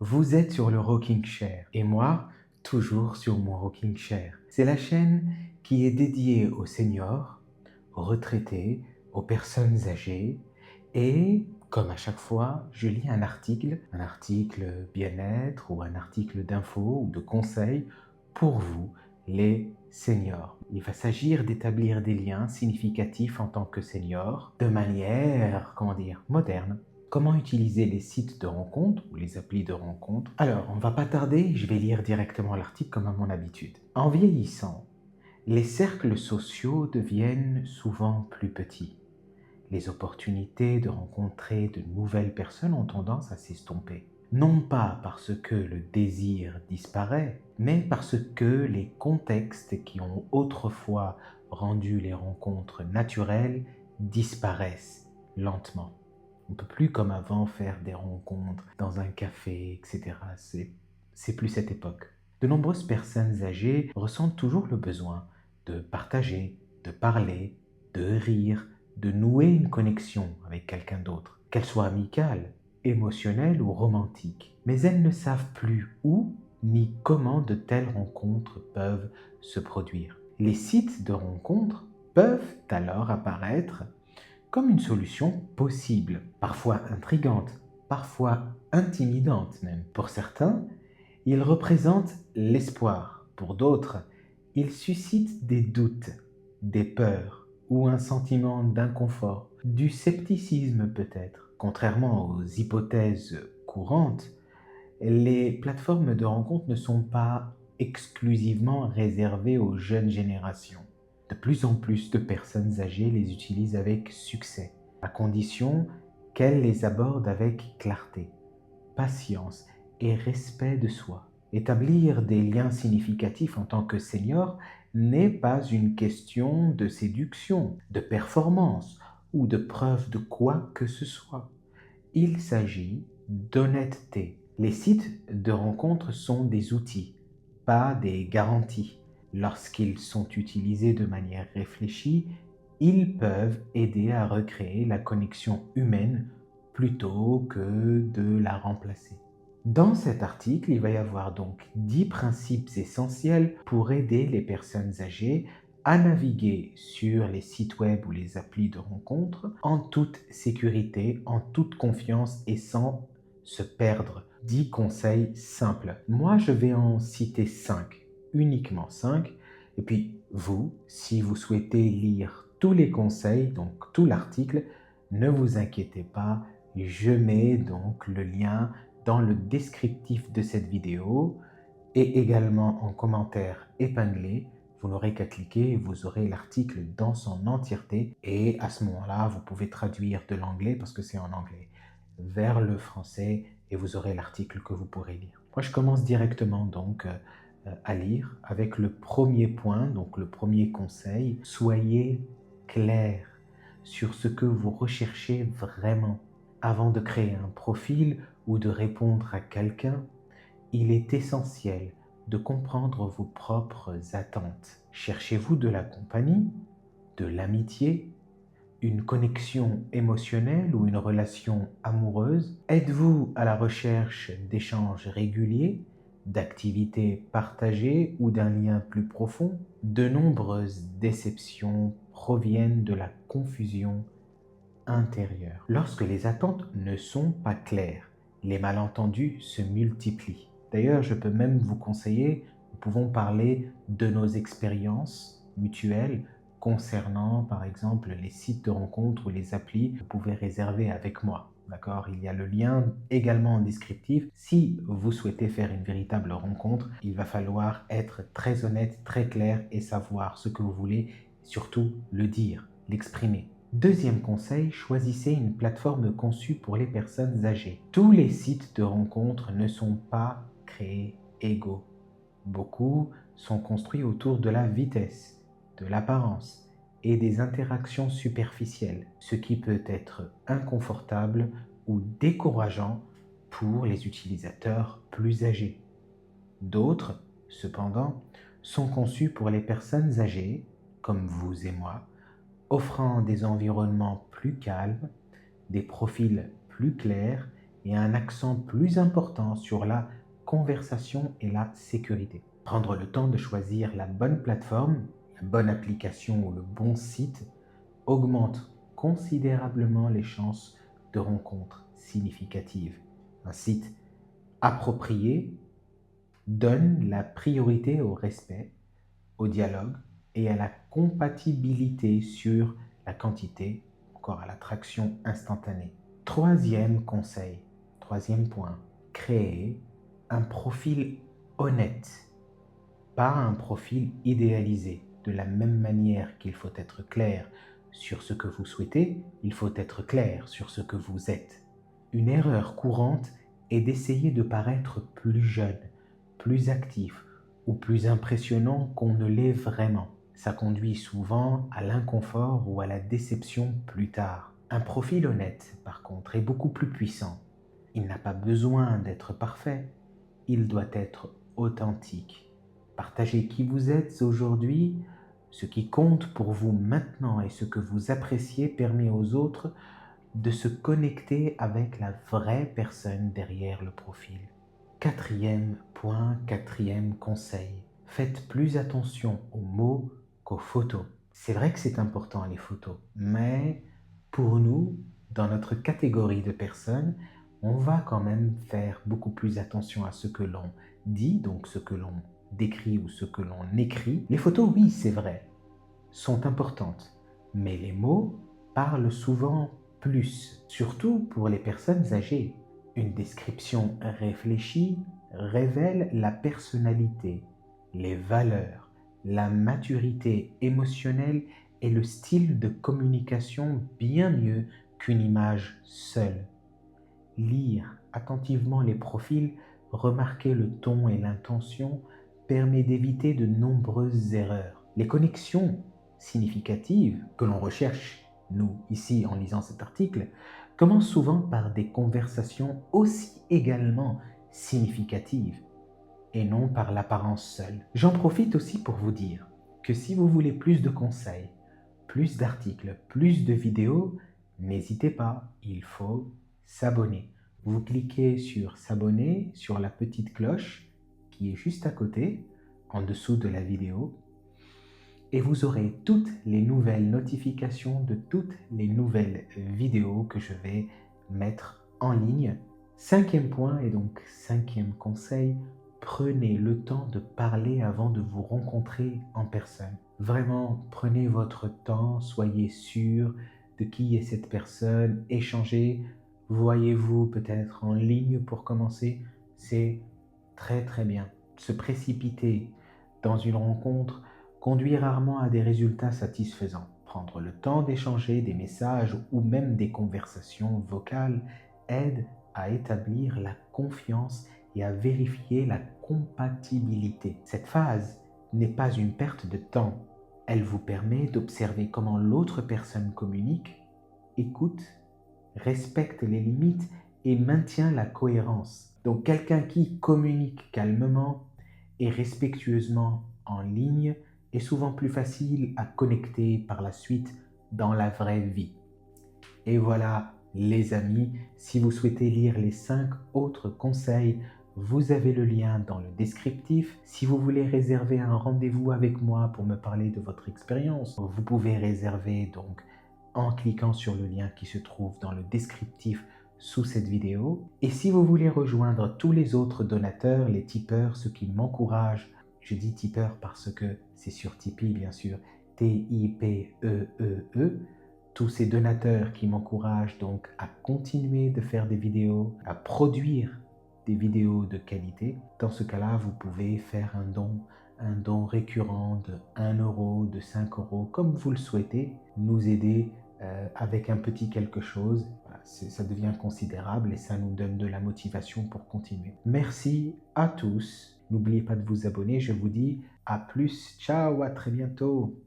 Vous êtes sur le Rocking Chair et moi, toujours sur mon Rocking Chair. C'est la chaîne qui est dédiée aux seniors, aux retraités, aux personnes âgées et, comme à chaque fois, je lis un article bien-être ou un article d'info ou de conseil pour vous, les seniors. Il va s'agir d'établir des liens significatifs en tant que senior de manière, moderne. Comment utiliser les sites de rencontres ou les applis de rencontres? Alors, on va pas tarder, je vais lire directement l'article comme à mon habitude. En vieillissant, les cercles sociaux deviennent souvent plus petits. Les opportunités de rencontrer de nouvelles personnes ont tendance à s'estomper. Non pas parce que le désir disparaît, mais parce que les contextes qui ont autrefois rendu les rencontres naturelles disparaissent lentement. On ne peut plus comme avant faire des rencontres dans un café, etc. C'est plus cette époque. De nombreuses personnes âgées ressentent toujours le besoin de partager, de parler, de rire, de nouer une connexion avec quelqu'un d'autre, qu'elle soit amicale, émotionnelle ou romantique. Mais elles ne savent plus où ni comment de telles rencontres peuvent se produire. Les sites de rencontres peuvent alors apparaître comme une solution possible, parfois intrigante, parfois intimidante même. Pour certains, ils représentent l'espoir. Pour d'autres, ils suscitent des doutes, des peurs ou un sentiment d'inconfort, du scepticisme peut-être. Contrairement aux hypothèses courantes, les plateformes de rencontres ne sont pas exclusivement réservées aux jeunes générations. De plus en plus de personnes âgées les utilisent avec succès, à condition qu'elles les abordent avec clarté, patience et respect de soi. Établir des liens significatifs en tant que senior n'est pas une question de séduction, de performance ou de preuve de quoi que ce soit. Il s'agit d'honnêteté. Les sites de rencontres sont des outils, pas des garanties. Lorsqu'ils sont utilisés de manière réfléchie, ils peuvent aider à recréer la connexion humaine plutôt que de la remplacer. Dans cet article, il va y avoir donc 10 principes essentiels pour aider les personnes âgées à naviguer sur les sites web ou les applis de rencontres en toute sécurité, en toute confiance et sans se perdre. 10 conseils simples. Moi, je vais en citer 5, uniquement 5. Et puis, vous, si vous souhaitez lire tous les conseils, donc tout l'article, ne vous inquiétez pas, je mets donc le lien dans le descriptif de cette vidéo et également en commentaire épinglé. Vous n'aurez qu'à cliquer et vous aurez l'article dans son entièreté. Et à ce moment-là, vous pouvez traduire de l'anglais, parce que c'est en anglais, vers le français et vous aurez l'article que vous pourrez lire. Moi, je commence directement donc à lire avec le premier point, donc le premier conseil. Soyez clair sur ce que vous recherchez vraiment. Avant de créer un profil ou de répondre à quelqu'un, il est essentiel de comprendre vos propres attentes. Cherchez-vous de la compagnie, de l'amitié, une connexion émotionnelle ou une relation amoureuse? Êtes-vous à la recherche d'échanges réguliers, d'activités partagées ou d'un lien plus profond? De nombreuses déceptions proviennent de la confusion intérieure. Lorsque les attentes ne sont pas claires, les malentendus se multiplient. D'ailleurs, je peux même vous conseiller, nous pouvons parler de nos expériences mutuelles concernant, par exemple, les sites de rencontres ou les applis. Vous pouvez réserver avec moi. D'accord? Il y a le lien également en descriptif. Si vous souhaitez faire une véritable rencontre, il va falloir être très honnête, très clair et savoir ce que vous voulez, surtout le dire, l'exprimer. Deuxième conseil, choisissez une plateforme conçue pour les personnes âgées. Tous les sites de rencontres ne sont pas créés égaux. Beaucoup sont construits autour de la vitesse, de l'apparence et des interactions superficielles, ce qui peut être inconfortable ou décourageant pour les utilisateurs plus âgés. D'autres, cependant, sont conçus pour les personnes âgées, comme vous et moi, offrant des environnements plus calmes, des profils plus clairs et un accent plus important sur la conversation et la sécurité. Prendre le temps de choisir la bonne plateforme, la bonne application ou le bon site augmente considérablement les chances de rencontres significatives. Un site approprié donne la priorité au respect, au dialogue et à la compatibilité sur la quantité, encore à l'attraction instantanée. Troisième conseil, troisième point, créer un profil honnête, pas un profil idéalisé. De la même manière qu'il faut être clair sur ce que vous souhaitez, il faut être clair sur ce que vous êtes. Une erreur courante est d'essayer de paraître plus jeune, plus actif ou plus impressionnant qu'on ne l'est vraiment. Ça conduit souvent à l'inconfort ou à la déception plus tard. Un profil honnête, par contre, est beaucoup plus puissant. Il n'a pas besoin d'être parfait, il doit être authentique. Partagez qui vous êtes aujourd'hui, ce qui compte pour vous maintenant et ce que vous appréciez permet aux autres de se connecter avec la vraie personne derrière le profil. Quatrième point, quatrième conseil. Faites plus attention aux mots qu'aux photos. C'est vrai que c'est important les photos, mais pour nous, dans notre catégorie de personnes, on va quand même faire beaucoup plus attention à ce que l'on dit, donc ce que l'on décrit ou ce que l'on écrit. Les photos, oui, c'est vrai, sont importantes, mais les mots parlent souvent plus, surtout pour les personnes âgées. Une description réfléchie révèle la personnalité, les valeurs, la maturité émotionnelle et le style de communication bien mieux qu'une image seule. Lire attentivement les profils, remarquer le ton et l'intention permet d'éviter de nombreuses erreurs. Les connexions significatives que l'on recherche, nous, ici, en lisant cet article, commencent souvent par des conversations aussi également significatives et non par l'apparence seule. J'en profite aussi pour vous dire que si vous voulez plus de conseils, plus d'articles, plus de vidéos, n'hésitez pas, il faut s'abonner. Vous cliquez sur s'abonner, sur la petite cloche qui est juste à côté, en dessous de la vidéo, et vous aurez toutes les nouvelles notifications de toutes les nouvelles vidéos que je vais mettre en ligne. Cinquième point et donc cinquième conseil, prenez le temps de parler avant de vous rencontrer en personne. Vraiment, prenez votre temps, soyez sûr de qui est cette personne, échangez. Voyez-vous peut-être en ligne pour commencer, c'est très très bien. Se précipiter dans une rencontre conduit rarement à des résultats satisfaisants. Prendre le temps d'échanger des messages ou même des conversations vocales aide à établir la confiance et à vérifier la compatibilité. Cette phase n'est pas une perte de temps. Elle vous permet d'observer comment l'autre personne communique, écoute, respecte les limites et maintient la cohérence. Donc quelqu'un qui communique calmement et respectueusement en ligne est souvent plus facile à connecter par la suite dans la vraie vie. Et voilà, les amis, si vous souhaitez lire les 5 autres conseils, vous avez le lien dans le descriptif. Si vous voulez réserver un rendez-vous avec moi pour me parler de votre expérience, vous pouvez réserver donc en cliquant sur le lien qui se trouve dans le descriptif sous cette vidéo. Et si vous voulez rejoindre tous les autres donateurs, les tipeurs, ceux qui m'encouragent, je dis tipeurs parce que c'est sur Tipeee bien sûr, T-I-P-E-E-E, tous ces donateurs qui m'encouragent donc à continuer de faire des vidéos, à produire des vidéos de qualité. Dans ce cas-là, vous pouvez faire un don récurrent de 1 euro, de 5 euros, comme vous le souhaitez, nous aider avec un petit quelque chose. Voilà, ça devient considérable et ça nous donne de la motivation pour continuer. Merci à tous. N'oubliez pas de vous abonner. Je vous dis à plus. Ciao, à très bientôt.